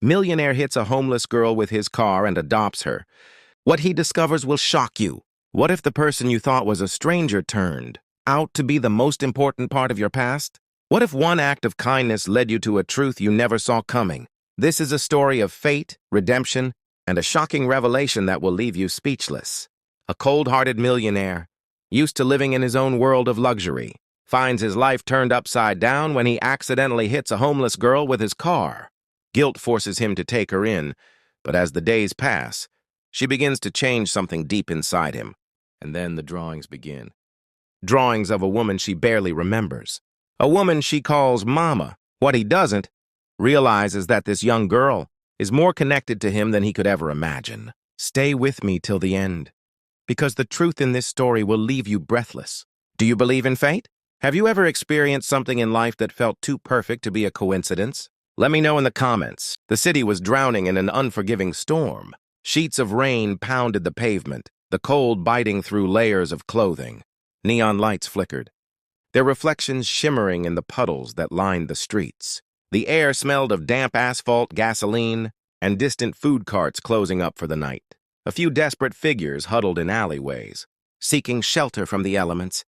Millionaire hits a homeless girl with his car and adopts her. What he discovers will shock you. What if the person you thought was a stranger turned out to be the most important part of your past? What if one act of kindness led you to a truth you never saw coming? This is a story of fate, redemption, and a shocking revelation that will leave you speechless. A cold-hearted millionaire, used to living in his own world of luxury, finds his life turned upside down when he accidentally hits a homeless girl with his car. Guilt forces him to take her in, but as the days pass, she begins to change something deep inside him. And then the drawings begin. Drawings of a woman she barely remembers. A woman she calls Mama. What he doesn't realize is that this young girl is more connected to him than he could ever imagine. Stay with me till the end, because the truth in this story will leave you breathless. Do you believe in fate? Have you ever experienced something in life that felt too perfect to be a coincidence? Let me know in the comments. The city was drowning in an unforgiving storm. Sheets of rain pounded the pavement, the cold biting through layers of clothing. Neon lights flickered, their reflections shimmering in the puddles that lined the streets. The air smelled of damp asphalt, gasoline, and distant food carts closing up for the night. A few desperate figures huddled in alleyways, seeking shelter from the elements,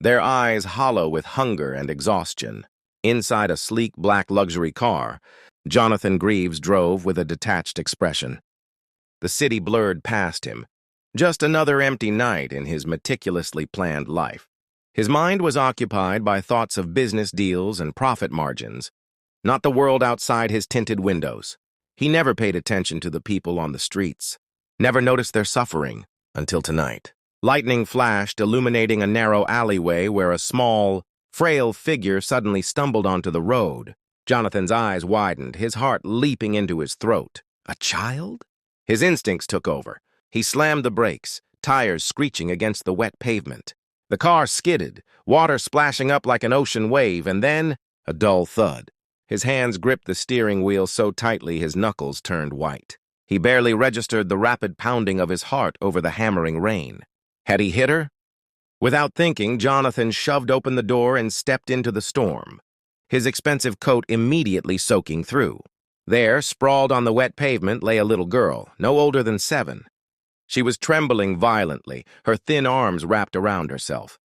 their eyes hollow with hunger and exhaustion. Inside a sleek black luxury car, Jonathan Greaves drove with a detached expression. The city blurred past him, just another empty night in his meticulously planned life. His mind was occupied by thoughts of business deals and profit margins, not the world outside his tinted windows. He never paid attention to the people on the streets, never noticed their suffering, until tonight. Lightning flashed, illuminating a narrow alleyway where a small, frail figure suddenly stumbled onto the road. Jonathan's eyes widened, his heart leaping into his throat. A child? His instincts took over. He slammed the brakes, tires screeching against the wet pavement. The car skidded, water splashing up like an ocean wave, and then a dull thud. His hands gripped the steering wheel so tightly his knuckles turned white. He barely registered the rapid pounding of his heart over the hammering rain. Had he hit her? Without thinking, Jonathan shoved open the door and stepped into the storm, his expensive coat immediately soaking through. There, sprawled on the wet pavement, lay a little girl, no older than 7. She was trembling violently, her thin arms wrapped around herself.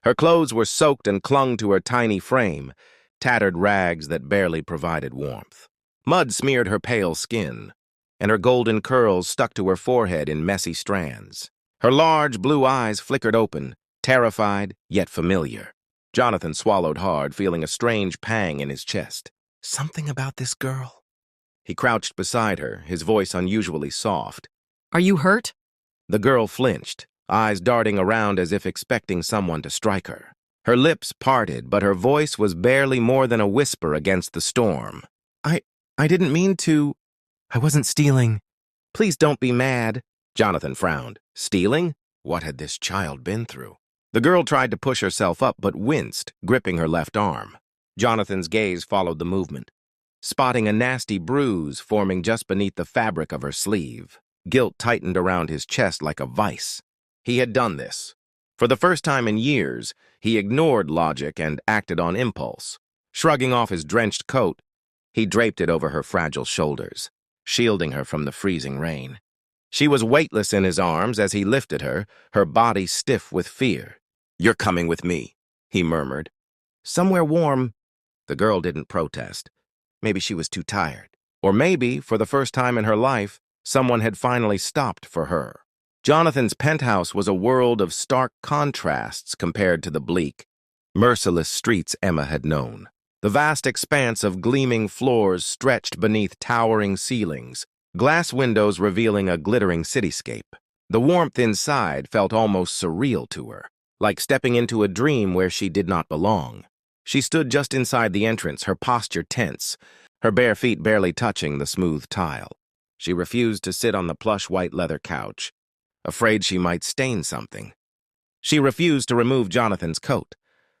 Her clothes were soaked and clung to her tiny frame, tattered rags that barely provided warmth. Mud smeared her pale skin, and her golden curls stuck to her forehead in messy strands. Her large blue eyes flickered open, terrified yet familiar. Jonathan swallowed hard, feeling a strange pang in his chest. Something about this girl. He crouched beside her, his voice unusually soft. Are you hurt? The girl flinched, eyes darting around as if expecting someone to strike her. Her lips parted, but her voice was barely more than a whisper against the storm. I didn't mean to. I wasn't stealing. Please don't be mad. Jonathan frowned. Stealing? What had this child been through? The girl tried to push herself up but winced, gripping her left arm. Jonathan's gaze followed the movement, spotting a nasty bruise forming just beneath the fabric of her sleeve. Guilt tightened around his chest like a vice. He had done this. For the first time in years, he ignored logic and acted on impulse. Shrugging off his drenched coat, he draped it over her fragile shoulders, shielding her from the freezing rain. She was weightless in his arms as he lifted her, her body stiff with fear. "You're coming with me," he murmured. "Somewhere warm." The girl didn't protest. Maybe she was too tired. Or maybe, for the first time in her life, someone had finally stopped for her. Jonathan's penthouse was a world of stark contrasts compared to the bleak, merciless streets Emma had known. The vast expanse of gleaming floors stretched beneath towering ceilings, glass windows revealing a glittering cityscape. The warmth inside felt almost surreal to her, like stepping into a dream where she did not belong. She stood just inside the entrance, her posture tense, her bare feet barely touching the smooth tile. She refused to sit on the plush white leather couch, afraid she might stain something. She refused to remove Jonathan's coat,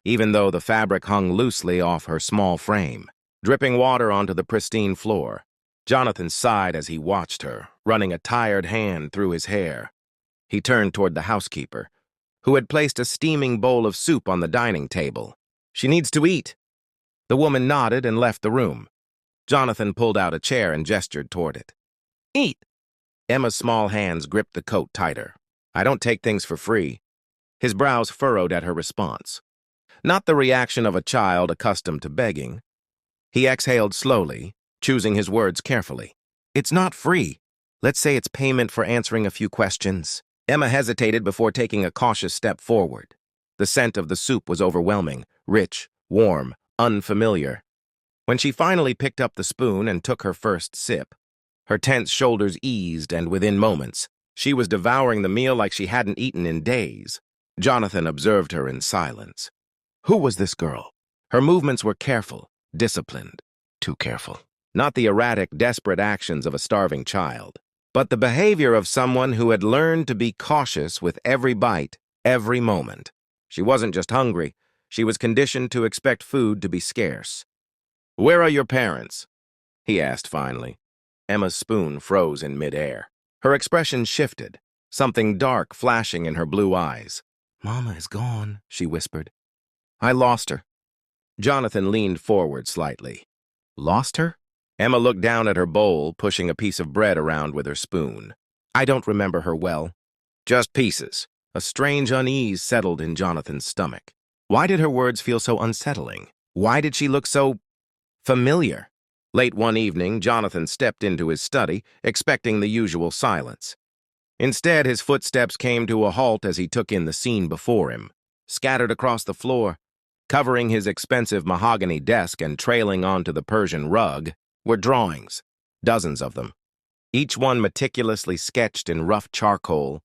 even though the fabric hung loosely off her small frame, dripping water onto the pristine floor. Jonathan sighed as he watched her, running a tired hand through his hair. He turned toward the housekeeper, who had placed a steaming bowl of soup on the dining table. "She needs to eat." The woman nodded and left the room. Jonathan pulled out a chair and gestured toward it. Eat. Emma's small hands gripped the coat tighter. I don't take things for free. His brows furrowed at her response. Not the reaction of a child accustomed to begging. He exhaled slowly, choosing his words carefully. It's not free. Let's say it's payment for answering a few questions. Emma hesitated before taking a cautious step forward. The scent of the soup was overwhelming, rich, warm, unfamiliar. When she finally picked up the spoon and took her first sip, her tense shoulders eased, and within moments, she was devouring the meal like she hadn't eaten in days. Jonathan observed her in silence. Who was this girl? Her movements were careful, disciplined. Too careful. Not the erratic, desperate actions of a starving child, but the behavior of someone who had learned to be cautious with every bite, every moment. She wasn't just hungry. She was conditioned to expect food to be scarce. Where are your parents? He asked finally. Emma's spoon froze in midair. Her expression shifted, something dark flashing in her blue eyes. Mama is gone, she whispered. I lost her. Jonathan leaned forward slightly. Lost her? Emma looked down at her bowl, pushing a piece of bread around with her spoon. I don't remember her well. Just pieces. A strange unease settled in Jonathan's stomach. Why did her words feel so unsettling? Why did she look so familiar? Late one evening, Jonathan stepped into his study, expecting the usual silence. Instead, his footsteps came to a halt as he took in the scene before him. Scattered across the floor, covering his expensive mahogany desk and trailing onto the Persian rug, were drawings, dozens of them, each one meticulously sketched in rough charcoal,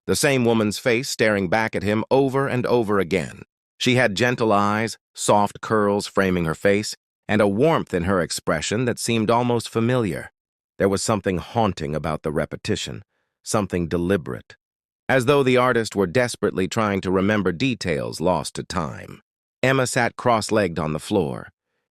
the same woman's face staring back at him over and over again. She had gentle eyes, soft curls framing her face, and a warmth in her expression that seemed almost familiar. There was something haunting about the repetition, something deliberate, as though the artist were desperately trying to remember details lost to time. Emma sat cross-legged on the floor,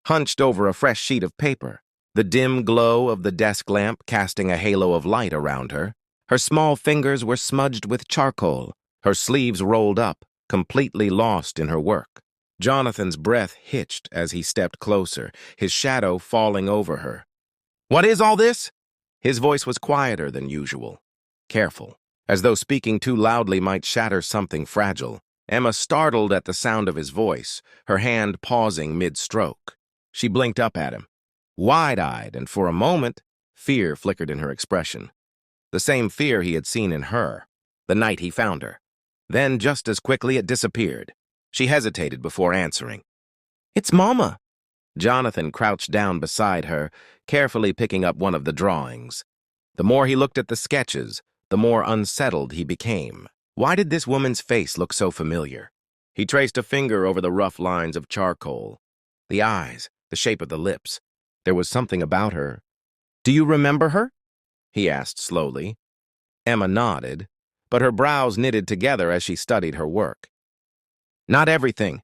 hunched over a fresh sheet of paper, the dim glow of the desk lamp casting a halo of light around her. Her small fingers were smudged with charcoal, her sleeves rolled up, completely lost in her work. Jonathan's breath hitched as he stepped closer, his shadow falling over her. What is all this? His voice was quieter than usual, careful, as though speaking too loudly might shatter something fragile. Emma startled at the sound of his voice, her hand pausing mid-stroke. She blinked up at him, wide-eyed, and for a moment, fear flickered in her expression. The same fear he had seen in her, the night he found her. Then, just as quickly, it disappeared. She hesitated before answering. It's Mama. Jonathan crouched down beside her, carefully picking up one of the drawings. The more he looked at the sketches, the more unsettled he became. Why did this woman's face look so familiar? He traced a finger over the rough lines of charcoal. The eyes, the shape of the lips. There was something about her. Do you remember her? He asked slowly. Emma nodded, but her brows knitted together as she studied her work. Not everything,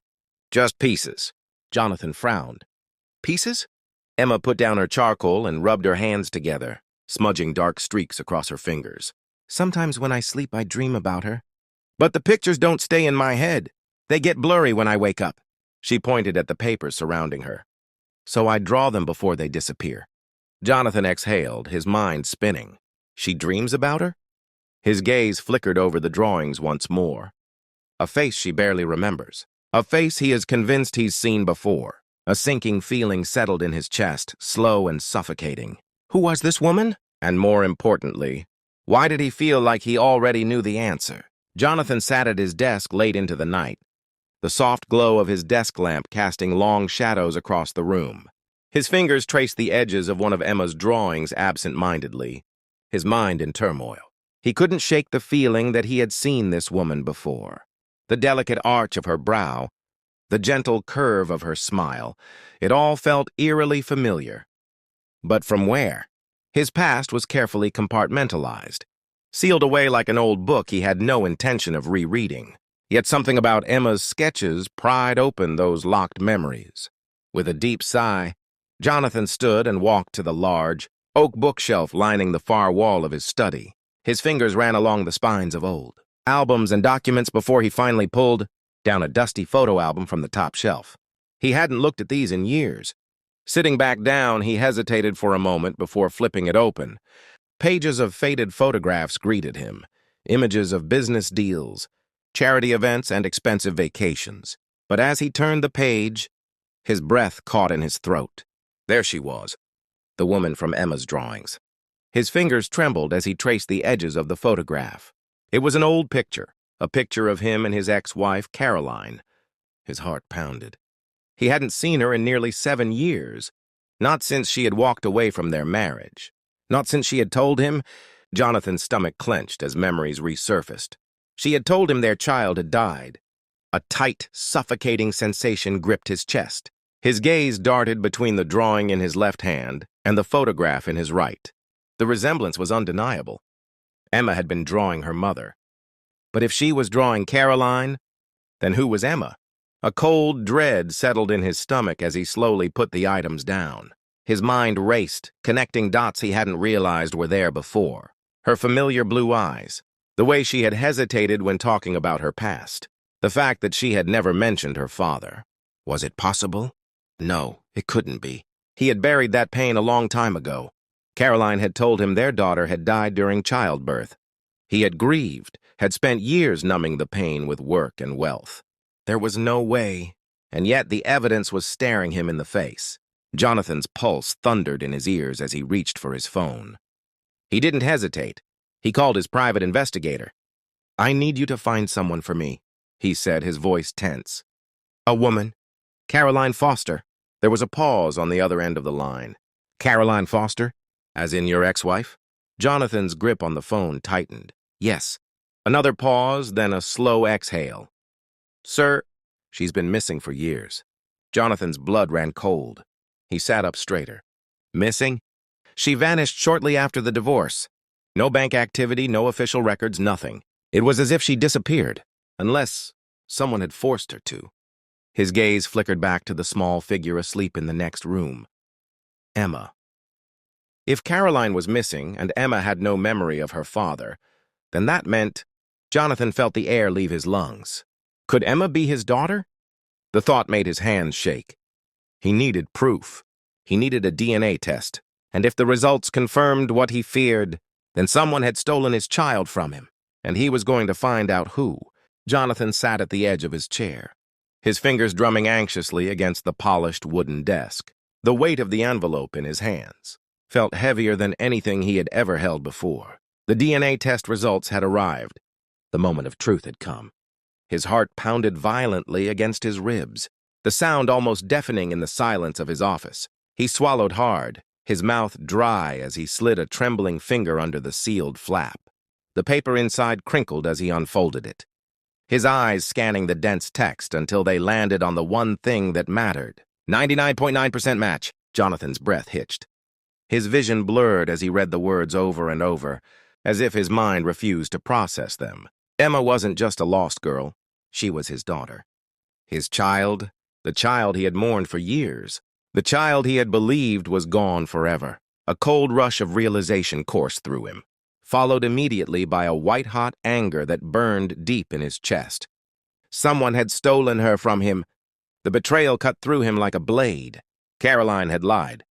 just pieces. Jonathan frowned. Pieces? Emma put down her charcoal and rubbed her hands together, smudging dark streaks across her fingers. Sometimes when I sleep, I dream about her. But the pictures don't stay in my head. They get blurry when I wake up. She pointed at the papers surrounding her. So I draw them before they disappear. Jonathan exhaled, his mind spinning. She dreams about her? His gaze flickered over the drawings once more. A face she barely remembers. A face he is convinced he's seen before. A sinking feeling settled in his chest, slow and suffocating. Who was this woman? And more importantly, why did he feel like he already knew the answer? Jonathan sat at his desk late into the night, the soft glow of his desk lamp casting long shadows across the room. His fingers traced the edges of one of Emma's drawings absent-mindedly, his mind in turmoil. He couldn't shake the feeling that he had seen this woman before. The delicate arch of her brow, the gentle curve of her smile, it all felt eerily familiar. But from where? His past was carefully compartmentalized, sealed away like an old book he had no intention of rereading. Yet something about Emma's sketches pried open those locked memories. With a deep sigh, Jonathan stood and walked to the large, oak bookshelf lining the far wall of his study. His fingers ran along the spines of old albums and documents before he finally pulled down a dusty photo album from the top shelf. He hadn't looked at these in years. Sitting back down, he hesitated for a moment before flipping it open. Pages of faded photographs greeted him, images of business deals, charity events, and expensive vacations. But as he turned the page, his breath caught in his throat. There she was, the woman from Emma's drawings. His fingers trembled as he traced the edges of the photograph. It was an old picture, a picture of him and his ex-wife, Caroline. His heart pounded. He hadn't seen her in nearly 7 years, not since she had walked away from their marriage. Not since she had told him. Jonathan's stomach clenched as memories resurfaced. She had told him their child had died. A tight, suffocating sensation gripped his chest. His gaze darted between the drawing in his left hand and the photograph in his right. The resemblance was undeniable. Emma had been drawing her mother. But if she was drawing Caroline, then who was Emma? A cold dread settled in his stomach as he slowly put the items down. His mind raced, connecting dots he hadn't realized were there before. Her familiar blue eyes, the way she had hesitated when talking about her past, the fact that she had never mentioned her father. Was it possible? No, it couldn't be. He had buried that pain a long time ago. Caroline had told him their daughter had died during childbirth. He had grieved, had spent years numbing the pain with work and wealth. There was no way, and yet the evidence was staring him in the face. Jonathan's pulse thundered in his ears as he reached for his phone. He didn't hesitate. He called his private investigator. "I need you to find someone for me," he said, his voice tense. "A woman. Caroline Foster." There was a pause on the other end of the line. "Caroline Foster? As in your ex-wife?" Jonathan's grip on the phone tightened. "Yes." Another pause, then a slow exhale. "Sir, she's been missing for years." Jonathan's blood ran cold. He sat up straighter. "Missing?" "She vanished shortly after the divorce. No bank activity, no official records, nothing. It was as if she disappeared, unless someone had forced her to." His gaze flickered back to the small figure asleep in the next room. Emma. If Caroline was missing and Emma had no memory of her father, then that meant Jonathan felt the air leave his lungs. Could Emma be his daughter? The thought made his hands shake. He needed proof. He needed a DNA test. And if the results confirmed what he feared, then someone had stolen his child from him, and he was going to find out who. Jonathan sat at the edge of his chair, his fingers drumming anxiously against the polished wooden desk. The weight of the envelope in his hands felt heavier than anything he had ever held before. The DNA test results had arrived. The moment of truth had come. His heart pounded violently against his ribs, the sound almost deafening in the silence of his office. He swallowed hard, his mouth dry as he slid a trembling finger under the sealed flap. The paper inside crinkled as he unfolded it, his eyes scanning the dense text until they landed on the one thing that mattered. 99.9% match. Jonathan's breath hitched. His vision blurred as he read the words over and over, as if his mind refused to process them. Emma wasn't just a lost girl. She was his daughter. His child, the child he had mourned for years. The child he had believed was gone forever. A cold rush of realization coursed through him, followed immediately by a white-hot anger that burned deep in his chest. Someone had stolen her from him. The betrayal cut through him like a blade. Caroline had lied.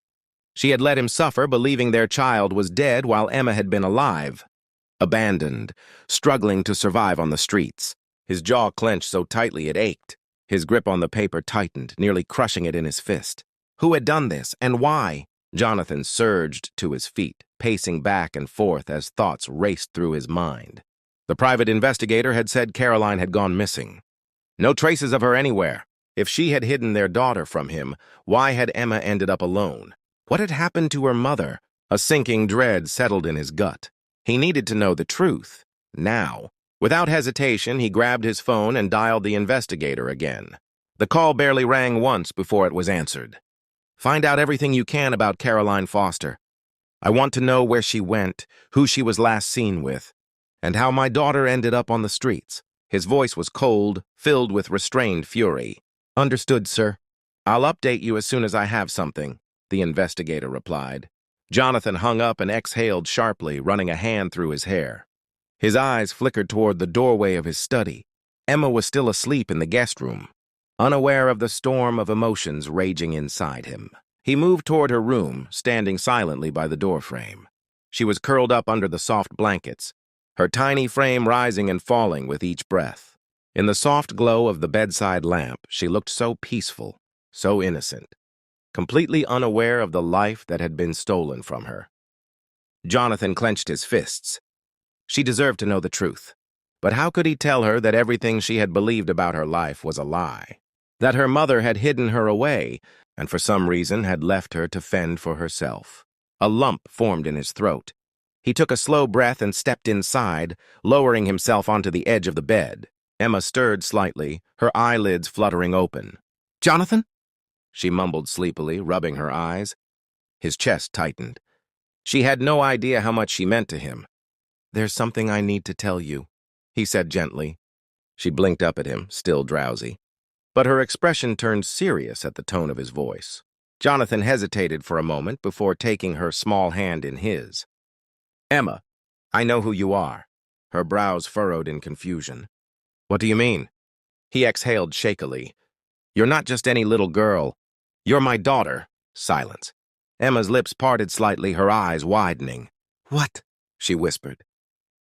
She had let him suffer, believing their child was dead while Emma had been alive, abandoned, struggling to survive on the streets. His jaw clenched so tightly it ached. His grip on the paper tightened, nearly crushing it in his fist. Who had done this, and why? Jonathan surged to his feet, pacing back and forth as thoughts raced through his mind. The private investigator had said Caroline had gone missing. No traces of her anywhere. If she had hidden their daughter from him, why had Emma ended up alone? What had happened to her mother? A sinking dread settled in his gut. He needed to know the truth, now. Without hesitation, he grabbed his phone and dialed the investigator again. The call barely rang once before it was answered. "Find out everything you can about Caroline Foster. I want to know where she went, who she was last seen with, and how my daughter ended up on the streets." His voice was cold, filled with restrained fury. "Understood, sir. I'll update you as soon as I have something," the investigator replied. Jonathan hung up and exhaled sharply, running a hand through his hair. His eyes flickered toward the doorway of his study. Emma was still asleep in the guest room, unaware of the storm of emotions raging inside him. He moved toward her room, standing silently by the doorframe. She was curled up under the soft blankets, her tiny frame rising and falling with each breath. In the soft glow of the bedside lamp, she looked so peaceful, so innocent, completely unaware of the life that had been stolen from her. Jonathan clenched his fists. She deserved to know the truth. But how could he tell her that everything she had believed about her life was a lie? That her mother had hidden her away and for some reason had left her to fend for herself. A lump formed in his throat. He took a slow breath and stepped inside, lowering himself onto the edge of the bed. Emma stirred slightly, her eyelids fluttering open. "Jonathan?" she mumbled sleepily, rubbing her eyes. His chest tightened. She had no idea how much she meant to him. "There's something I need to tell you," he said gently. She blinked up at him, still drowsy. But her expression turned serious at the tone of his voice. Jonathan hesitated for a moment before taking her small hand in his. "Emma, I know who you are." Her brows furrowed in confusion. "What do you mean?" He exhaled shakily. "You're not just any little girl. You're my daughter." Silence. Emma's lips parted slightly, her eyes widening. "What?" she whispered.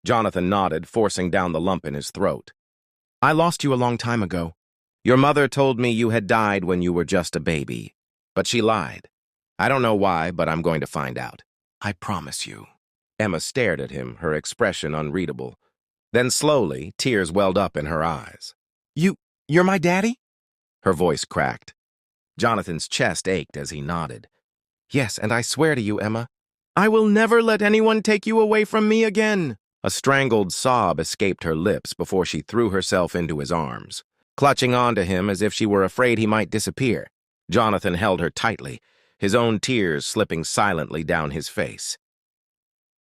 Jonathan nodded, forcing down the lump in his throat. "I lost you a long time ago. Your mother told me you had died when you were just a baby. But she lied. I don't know why, but I'm going to find out. I promise you." Emma stared at him, her expression unreadable. Then slowly, tears welled up in her eyes. You're my daddy?" Her voice cracked. Jonathan's chest ached as he nodded. "Yes, and I swear to you, Emma, I will never let anyone take you away from me again." A strangled sob escaped her lips before she threw herself into his arms, clutching onto him as if she were afraid he might disappear. Jonathan held her tightly, his own tears slipping silently down his face.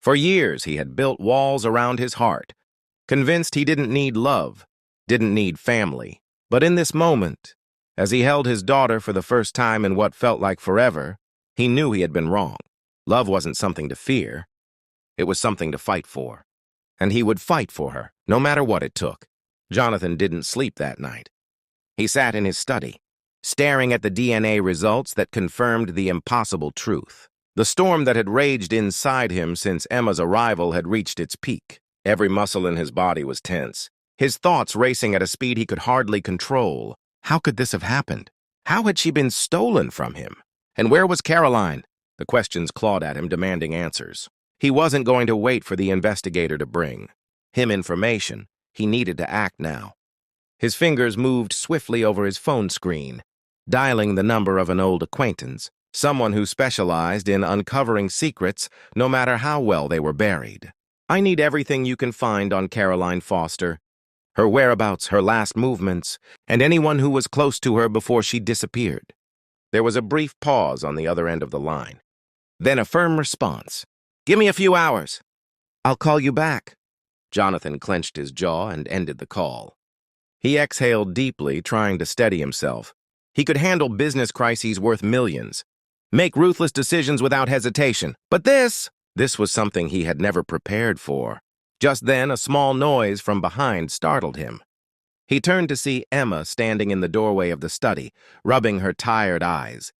For years he had built walls around his heart, convinced he didn't need love, didn't need family. But in this moment, as he held his daughter for the first time in what felt like forever, he knew he had been wrong. Love wasn't something to fear. It was something to fight for. And he would fight for her, no matter what it took. Jonathan didn't sleep that night. He sat in his study, staring at the DNA results that confirmed the impossible truth. The storm that had raged inside him since Emma's arrival had reached its peak. Every muscle in his body was tense, his thoughts racing at a speed he could hardly control. How could this have happened? How had she been stolen from him? And where was Caroline? The questions clawed at him, demanding answers. He wasn't going to wait for the investigator to bring him information. He needed to act now. His fingers moved swiftly over his phone screen, dialing the number of an old acquaintance, someone who specialized in uncovering secrets no matter how well they were buried. "I need everything you can find on Caroline Foster. Her whereabouts, her last movements, and anyone who was close to her before she disappeared." There was a brief pause on the other end of the line. Then a firm response. "Give me a few hours. I'll call you back." Jonathan clenched his jaw and ended the call. He exhaled deeply, trying to steady himself. He could handle business crises worth millions, make ruthless decisions without hesitation. But this was something he had never prepared for. Just then, a small noise from behind startled him. He turned to see Emma standing in the doorway of the study, rubbing her tired eyes.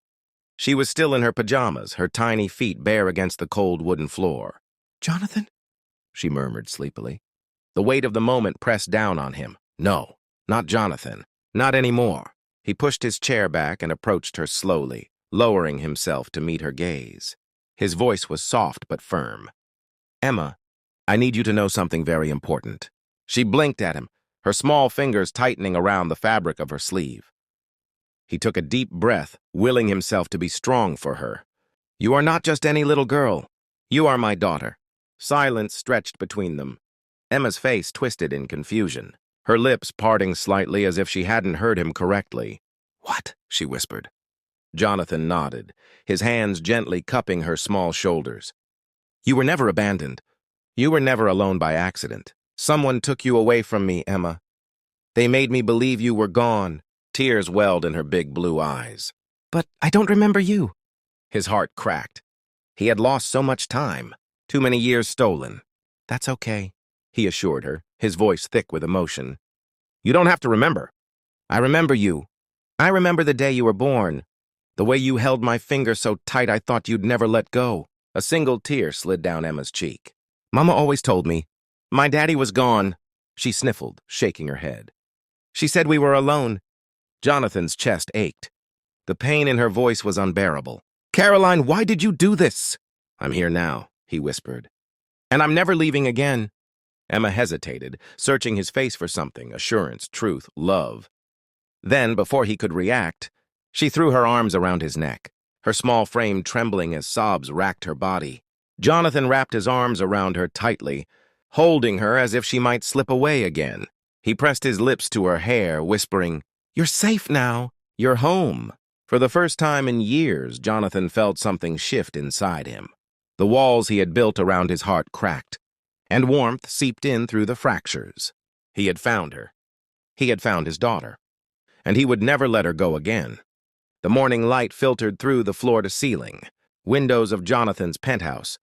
She was still in her pajamas, her tiny feet bare against the cold wooden floor. "Jonathan?" she murmured sleepily. The weight of the moment pressed down on him. No, not Jonathan. Not anymore. He pushed his chair back and approached her slowly, lowering himself to meet her gaze. His voice was soft but firm. "Emma, I need you to know something very important." She blinked at him, her small fingers tightening around the fabric of her sleeve. He took a deep breath, willing himself to be strong for her. "You are not just any little girl. You are my daughter." Silence stretched between them. Emma's face twisted in confusion, her lips parting slightly as if she hadn't heard him correctly. "What?" she whispered. Jonathan nodded, his hands gently cupping her small shoulders. "You were never abandoned. You were never alone by accident. Someone took you away from me, Emma. They made me believe you were gone." Tears welled in her big blue eyes. "But I don't remember you." His heart cracked. He had lost so much time, too many years stolen. "That's okay," he assured her, his voice thick with emotion. "You don't have to remember. I remember you. I remember the day you were born. The way you held my finger so tight I thought you'd never let go. A single tear slid down Emma's cheek. Mama always told me. My daddy was gone. She sniffled, shaking her head. She said we were alone. Jonathan's chest ached. The pain in her voice was unbearable. Caroline, why did you do this? I'm here now, he whispered. And I'm never leaving again. Emma hesitated, searching his face for something, assurance, truth, love. Then, before he could react, she threw her arms around his neck, her small frame trembling as sobs racked her body. Jonathan wrapped his arms around her tightly, holding her as if she might slip away again. He pressed his lips to her hair, whispering, You're safe now. You're home. For the first time in years, Jonathan felt something shift inside him. The walls he had built around his heart cracked, and warmth seeped in through the fractures. He had found her. He had found his daughter. And he would never let her go again. The morning light filtered through the floor-to-ceiling, windows of Jonathan's penthouse,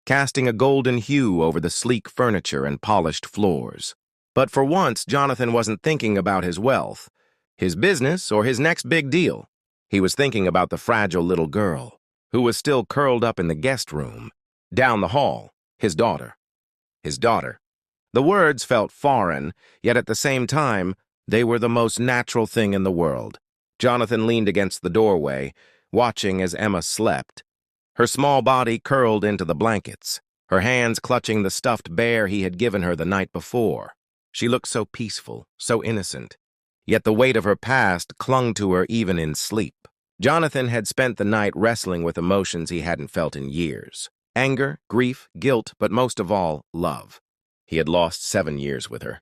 casting a golden hue over the sleek furniture and polished floors. But for once, Jonathan wasn't thinking about his wealth, his business, or his next big deal. He was thinking about the fragile little girl, who was still curled up in the guest room. Down the hall, his daughter. His daughter. The words felt foreign, yet at the same time, they were the most natural thing in the world. Jonathan leaned against the doorway, watching as Emma slept. Her small body curled into the blankets, her hands clutching the stuffed bear he had given her the night before. She looked so peaceful, so innocent. Yet the weight of her past clung to her even in sleep. Jonathan had spent the night wrestling with emotions he hadn't felt in years. Anger, grief, guilt, but most of all, love. He had lost 7 years with her.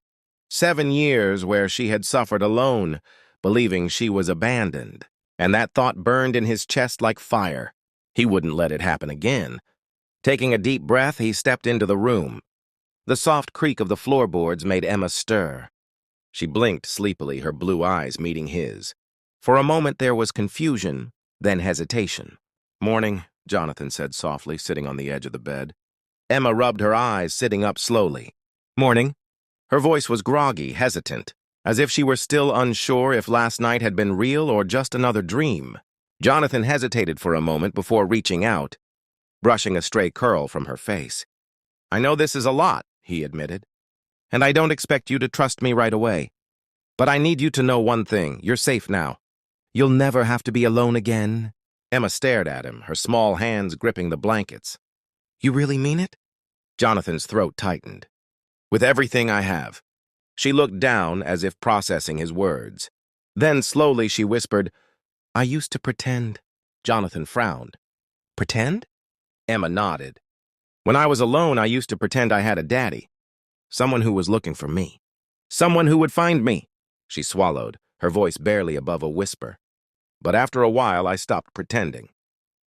7 years where she had suffered alone, believing she was abandoned. And that thought burned in his chest like fire. He wouldn't let it happen again. Taking a deep breath, he stepped into the room. The soft creak of the floorboards made Emma stir. She blinked sleepily, her blue eyes meeting his. For a moment there was confusion, then hesitation. Morning, Jonathan said softly, sitting on the edge of the bed. Emma rubbed her eyes, sitting up slowly. Morning. Her voice was groggy, hesitant, as if she were still unsure if last night had been real or just another dream. Jonathan hesitated for a moment before reaching out, brushing a stray curl from her face. I know this is a lot, he admitted, and I don't expect you to trust me right away. But I need you to know one thing. You're safe now. You'll never have to be alone again. Emma stared at him, her small hands gripping the blankets. You really mean it? Jonathan's throat tightened. With everything I have. She looked down as if processing his words. Then slowly she whispered, I used to pretend. Jonathan frowned. Pretend? Emma nodded. When I was alone, I used to pretend I had a daddy. Someone who was looking for me. Someone who would find me. She swallowed, her voice barely above a whisper. But after a while, I stopped pretending.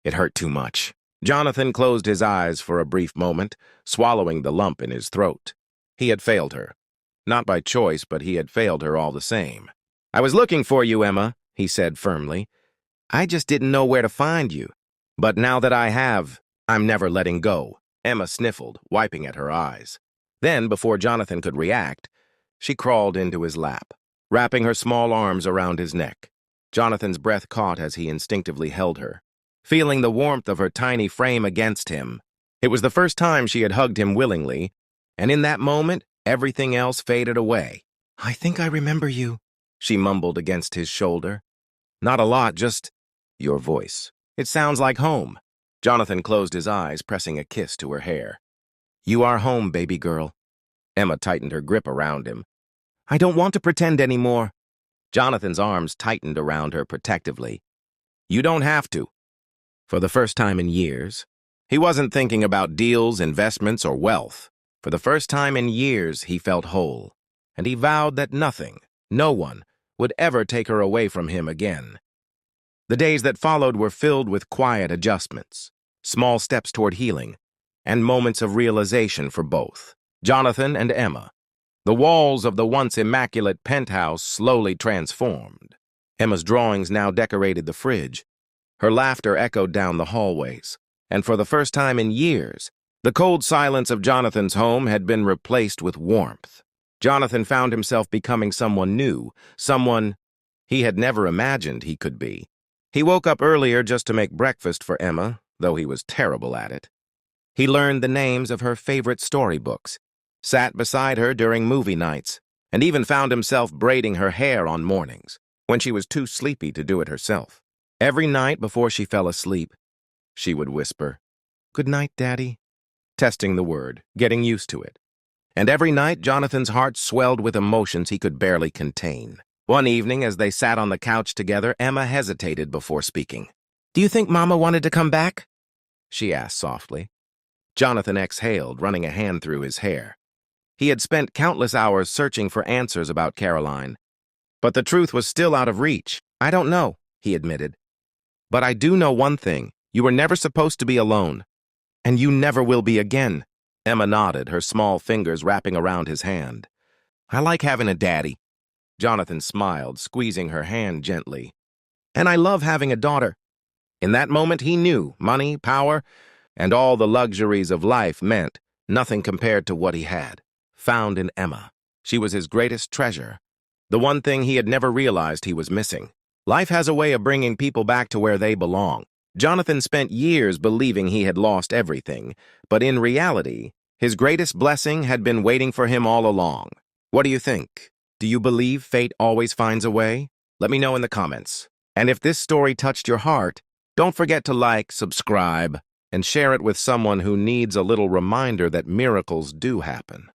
It hurt too much. Jonathan closed his eyes for a brief moment, swallowing the lump in his throat. He had failed her. Not by choice, but he had failed her all the same. I was looking for you, Emma, he said firmly. I just didn't know where to find you. But now that I have, I'm never letting go. Emma sniffled, wiping at her eyes. Then, before Jonathan could react, she crawled into his lap, wrapping her small arms around his neck. Jonathan's breath caught as he instinctively held her, feeling the warmth of her tiny frame against him. It was the first time she had hugged him willingly, and in that moment, everything else faded away. I think I remember you, she mumbled against his shoulder. Not a lot, just your voice. It sounds like home. Jonathan closed his eyes, pressing a kiss to her hair. You are home, baby girl. Emma tightened her grip around him. I don't want to pretend anymore. Jonathan's arms tightened around her protectively. You don't have to. For the first time in years, he wasn't thinking about deals, investments, or wealth. For the first time in years, he felt whole, and he vowed that nothing, no one, would ever take her away from him again. The days that followed were filled with quiet adjustments, small steps toward healing, and moments of realization for both, Jonathan and Emma. The walls of the once immaculate penthouse slowly transformed. Emma's drawings now decorated the fridge. Her laughter echoed down the hallways, and for the first time in years, the cold silence of Jonathan's home had been replaced with warmth. Jonathan found himself becoming someone new, someone he had never imagined he could be. He woke up earlier just to make breakfast for Emma, though he was terrible at it. He learned the names of her favorite storybooks, sat beside her during movie nights, and even found himself braiding her hair on mornings, when she was too sleepy to do it herself. Every night before she fell asleep, she would whisper, "Good night, Daddy," testing the word, getting used to it. And every night, Jonathan's heart swelled with emotions he could barely contain. One evening, as they sat on the couch together, Emma hesitated before speaking. "Do you think Mama wanted to come back?" she asked softly. Jonathan exhaled, running a hand through his hair. He had spent countless hours searching for answers about Caroline. But the truth was still out of reach. "I don't know," he admitted. "But I do know one thing. You were never supposed to be alone. And you never will be again." Emma nodded, her small fingers wrapping around his hand. "I like having a daddy." Jonathan smiled, squeezing her hand gently. "And I love having a daughter." In that moment he knew money, power, and all the luxuries of life meant nothing compared to what he had found in Emma. She was his greatest treasure, the one thing he had never realized he was missing. Life has a way of bringing people back to where they belong. Jonathan spent years believing he had lost everything, but in reality, his greatest blessing had been waiting for him all along. What do you think? Do you believe fate always finds a way? Let me know in the comments. And if this story touched your heart, don't forget to like, subscribe, and share it with someone who needs a little reminder that miracles do happen.